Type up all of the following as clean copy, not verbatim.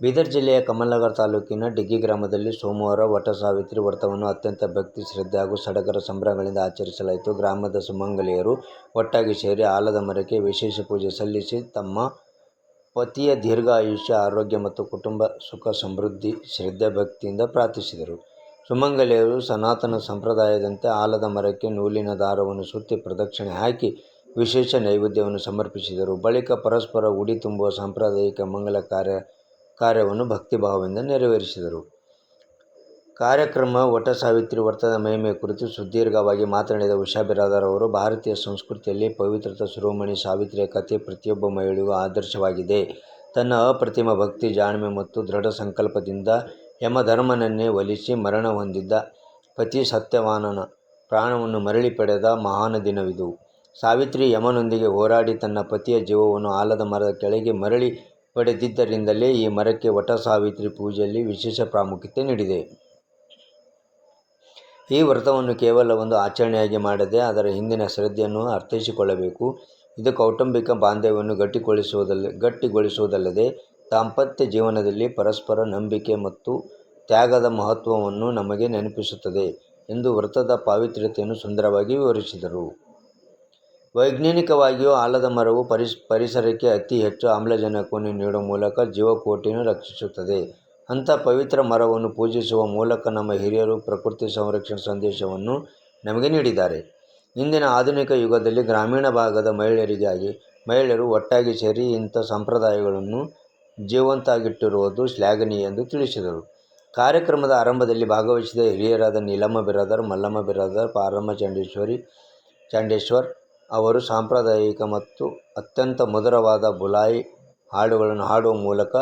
ಬೀದರ್ ಜಿಲ್ಲೆಯ ಕಮಲನಗರ ತಾಲೂಕಿನ ಡಿಗ್ಗಿ ಗ್ರಾಮದಲ್ಲಿ ಸೋಮವಾರ ವಟಸಾವಿತ್ರಿ ವ್ರತವನ್ನು ಅತ್ಯಂತ ಭಕ್ತಿ, ಶ್ರದ್ಧೆ ಹಾಗೂ ಸಡಗರ ಸಂಭ್ರಮಗಳಿಂದ ಆಚರಿಸಲಾಯಿತು. ಗ್ರಾಮದ ಸುಮಂಗಲಿಯರು ಒಟ್ಟಾಗಿ ಸೇರಿ ಆಲದ ಮರಕ್ಕೆ ವಿಶೇಷ ಪೂಜೆ ಸಲ್ಲಿಸಿ ತಮ್ಮ ಪತಿಯ ದೀರ್ಘಾಯುಷ್ಯ, ಆರೋಗ್ಯ ಮತ್ತು ಕುಟುಂಬ ಸುಖ ಸಮೃದ್ಧಿ ಶ್ರದ್ಧೆ ಭಕ್ತಿಯಿಂದ ಪ್ರಾರ್ಥಿಸಿದರು. ಸುಮಂಗಲಿಯರು ಸನಾತನ ಸಂಪ್ರದಾಯದಂತೆ ಆಲದ ಮರಕ್ಕೆ ನೂಲಿನ ದಾರವನ್ನು ಸುತ್ತಿ ಪ್ರದಕ್ಷಿಣೆ ಹಾಕಿ ವಿಶೇಷ ನೈವೇದ್ಯವನ್ನು ಸಮರ್ಪಿಸಿದರು. ಬಳಿಕ ಪರಸ್ಪರ ಉಡಿ ತುಂಬುವ ಸಾಂಪ್ರದಾಯಿಕ ಮಂಗಲ ಕಾರ್ಯವನ್ನು ಭಕ್ತಿಭಾವದಿಂದ ನೆರವೇರಿಸಿದರು. ಕಾರ್ಯಕ್ರಮ ವಟಸಾವಿತ್ರಿ ವ್ರತದ ಮಹಿಮೆ ಕುರಿತು ಸುದೀರ್ಘವಾಗಿ ಮಾತನಾಡಿದ ಉಷಾ ಬಿರಾದಾರ್ ಅವರು, ಭಾರತೀಯ ಸಂಸ್ಕೃತಿಯಲ್ಲಿ ಪವಿತ್ರ ಶಿರೋಮಣಿ ಸಾವಿತ್ರಿಯ ಕಥೆ ಪ್ರತಿಯೊಬ್ಬ ಮಹಿಳೆಗೂ ಆದರ್ಶವಾಗಿದೆ. ತನ್ನ ಅಪ್ರತಿಮ ಭಕ್ತಿ, ಜಾಣ್ಮೆ ಮತ್ತು ದೃಢ ಸಂಕಲ್ಪದಿಂದ ಯಮಧರ್ಮನನ್ನೇ ಒಲಿಸಿ ಮರಣ ಹೊಂದಿದ್ದ ಪತಿ ಸತ್ಯವಾನನ ಪ್ರಾಣವನ್ನು ಮರಳಿ ಪಡೆದ ಮಹಾನ್ ದಿನವಿದು. ಸಾವಿತ್ರಿ ಯಮನೊಂದಿಗೆ ಹೋರಾಡಿ ತನ್ನ ಪತಿಯ ಜೀವವನ್ನು ಆಲದ ಮರದ ಕೆಳಗೆ ಮರಳಿ ಪಡೆದಿದ್ದರಿಂದಲೇ ಈ ಮರಕ್ಕೆ ವಟಸಾವಿತ್ರಿ ಪೂಜೆಯಲ್ಲಿ ವಿಶೇಷ ಪ್ರಾಮುಖ್ಯತೆ ನೀಡಿದೆ. ಈ ವ್ರತವನ್ನು ಕೇವಲ ಒಂದು ಆಚರಣೆಯಾಗಿ ಮಾಡದೆ ಅದರ ಹಿಂದಿನ ಶ್ರದ್ಧೆಯನ್ನು ಅರ್ಥೈಸಿಕೊಳ್ಳಬೇಕು. ಇದು ಕೌಟುಂಬಿಕ ಬಾಂಧವ್ಯವನ್ನು ಗಟ್ಟಿಗೊಳಿಸುವುದಲ್ಲದೆ ದಾಂಪತ್ಯ ಜೀವನದಲ್ಲಿ ಪರಸ್ಪರ ನಂಬಿಕೆ ಮತ್ತು ತ್ಯಾಗದ ಮಹತ್ವವನ್ನು ನಮಗೆ ನೆನಪಿಸುತ್ತದೆ ಎಂದು ವ್ರತದ ಪಾವಿತ್ರ್ಯತೆಯನ್ನು ಸುಂದರವಾಗಿ ವಿವರಿಸಿದರು. ವೈಜ್ಞಾನಿಕವಾಗಿಯೂ ಆಲದ ಮರವು ಪರಿಸರಕ್ಕೆ ಅತಿ ಹೆಚ್ಚು ಆಮ್ಲಜನಕವನ್ನು ನೀಡುವ ಮೂಲಕ ಜೀವಕೋಟಿಯನ್ನು ರಕ್ಷಿಸುತ್ತದೆ. ಅಂಥ ಪವಿತ್ರ ಮರವನ್ನು ಪೂಜಿಸುವ ಮೂಲಕ ನಮ್ಮ ಹಿರಿಯರು ಪ್ರಕೃತಿ ಸಂರಕ್ಷಣೆ ಸಂದೇಶವನ್ನು ನಮಗೆ ನೀಡಿದ್ದಾರೆ. ಇಂದಿನ ಆಧುನಿಕ ಯುಗದಲ್ಲಿ ಗ್ರಾಮೀಣ ಭಾಗದ ಮಹಿಳೆಯರು ಒಟ್ಟಾಗಿ ಸೇರಿ ಇಂಥ ಸಂಪ್ರದಾಯಗಳನ್ನು ಜೀವಂತವಾಗಿಟ್ಟಿರುವುದು ಶ್ಲಾಘನೀಯ ಎಂದು ತಿಳಿಸಿದರು. ಕಾರ್ಯಕ್ರಮದ ಆರಂಭದಲ್ಲಿ ಭಾಗವಹಿಸಿದ ಹಿರಿಯರಾದ ನೀಲಮ್ಮ ಬಿರಾದಾರ್, ಮಲ್ಲಮ್ಮ ಬಿರಾದಾರ್, ಪಾರಮ್ಮ ಚಾಂಡೇಶ್ವರ್ ಅವರು ಸಾಂಪ್ರದಾಯಿಕ ಮತ್ತು ಅತ್ಯಂತ ಮಧುರವಾದ ಬುಲಾಯಿ ಹಾಡುಗಳನ್ನು ಹಾಡುವ ಮೂಲಕ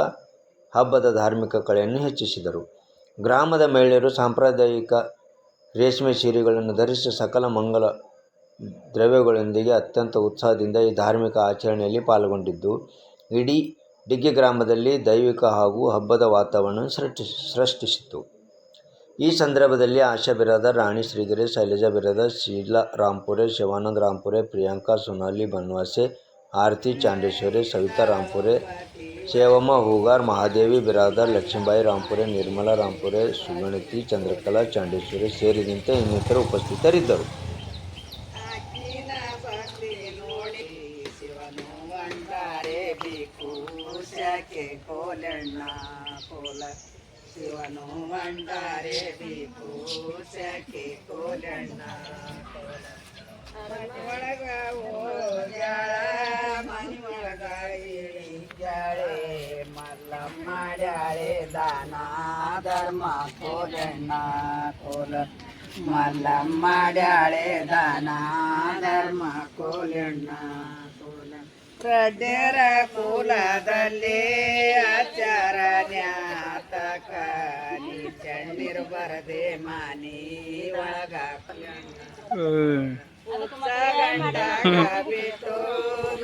ಹಬ್ಬದ ಧಾರ್ಮಿಕ ಕಳೆಯನ್ನು ಹೆಚ್ಚಿಸಿದರು. ಗ್ರಾಮದ ಮಹಿಳೆಯರು ಸಾಂಪ್ರದಾಯಿಕ ರೇಷ್ಮೆ ಸೀರೆಗಳನ್ನು ಧರಿಸಿ ಸಕಲ ಮಂಗಲ ದ್ರವ್ಯಗಳೊಂದಿಗೆ ಅತ್ಯಂತ ಉತ್ಸಾಹದಿಂದ ಈ ಧಾರ್ಮಿಕ ಆಚರಣೆಯಲ್ಲಿ ಪಾಲ್ಗೊಂಡಿದ್ದು, ಇಡೀ ಡಿಗ್ಗಿ ಗ್ರಾಮದಲ್ಲಿ ದೈವಿಕ ಹಾಗೂ ಹಬ್ಬದ ವಾತಾವರಣ ಸೃಷ್ಟಿಸಿತು. ಈ ಸಂದರ್ಭದಲ್ಲಿ ಆಶಾ ಬಿರಾದಾರ್, ರಾಣಿ ಶ್ರೀಗೆರೆ, ಶೈಲಜಾ ಬಿರಾದಾರ್, ಶೀಲಾ ರಾಂಪುರೆ, ಶಿವಾನಂದ ರಾಂಪುರೆ, ಪ್ರಿಯಾಂಕಾ, ಸೊನಾಲಿ ಬನ್ವಾಸೆ, ಆರತಿ ಚಾಂಡೇಶ್ವರಿ, ಸವಿತಾ ರಾಂಪುರೆ, ಸೇವಮ್ಮ ಹೂಗಾರ್, ಮಹಾದೇವಿ ಬಿರಾದಾರ್, ಲಕ್ಷ್ಮೀಬಾಯಿ ರಾಂಪುರೆ, ನಿರ್ಮಲಾ ರಾಂಪುರೆ, ಸುಗಣತಿ, ಚಂದ್ರಕಲಾ ಚಾಂಡೇಶ್ವರಿ ಸೇರಿದಂತೆ ಇನ್ನಿತರರು ಉಪಸ್ಥಿತರಿದ್ದರು. ಶಿವನು ಬಂಡಾರೆ ಬೇಕು ಸಖಿ ಕೋಲಣ್ಣ ಒಳಗ ಓಜಾಳ ಮನಿ ಒಳಗ ಇಳಿಜಾಳೆ ಮಲ್ಲಮ್ಮ ಡ್ಯಾಳೆ ದಾನ ಧರ್ಮ ಕೋಲಣ್ಣ ಕೋಲ ಮಲ್ಲಮ್ಮ ಡ್ಯಾಳೆ ದಾನ ಧರ್ಮ ಕೋಲಣ್ಣ ಕೋಲ ಕಡ್ಡೆರ ಕುಲದಲ್ಲಿ ಆಚಾರ ನ್ಯಾತಕ ನೀ ಚಂಡಿರು ಬರದೆ ಮಾನಿ ಒಳಗ ಬಿಟ್ಟು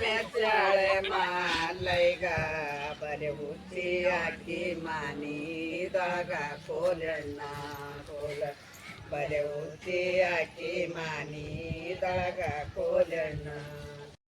ಮೆಚ್ಚಾಳೆ ಮಾಲೈಗ ಬರೆ ಹುಚ್ಚಿ ಹಾಕಿ ಮಾನಿದೊಳಗ ಕೋಲಣ್ಣ ಕೋಲ ಬರೆ ಹುಚ್ಚಿ ಹಾಕಿ ಮಾನಿದೊಳಗ ಕೋಲಣ್ಣ